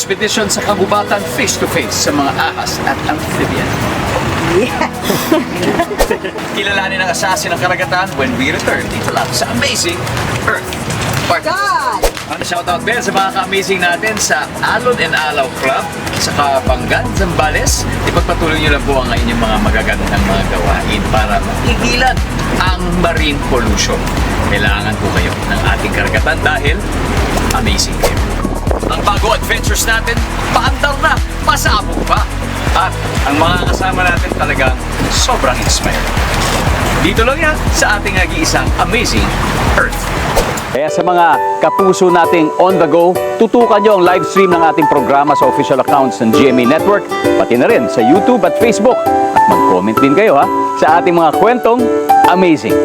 expedition sa kagubatan face-to-face sa mga ahas at amphibian. Kilalanin ang assassin ng karagatan when we return dito lang sa Amazing Earth Part. Shoutout din sa mga ka-amazing natin sa Alon and Alaw Club sa Kapanggan, Zambales. Ipagpatuloy nyo lang po ang inyong mga magagandang mga gawain para matigilan ang marine pollution. Kailangan po kayo ng ating karagatan dahil amazing kayo. Ang bago adventures natin, paandar na, pasabog pa. At ang mga kasama natin talagang sobrang inspired. Dito lang yan sa ating nag-iisang Amazing Earth. Kaya sa mga kapuso nating on the go, tutukan nyo ang live stream ng ating programa sa official accounts ng GMA Network, pati na rin sa YouTube at Facebook. At mag-comment din kayo sa ating mga kwentong amazing.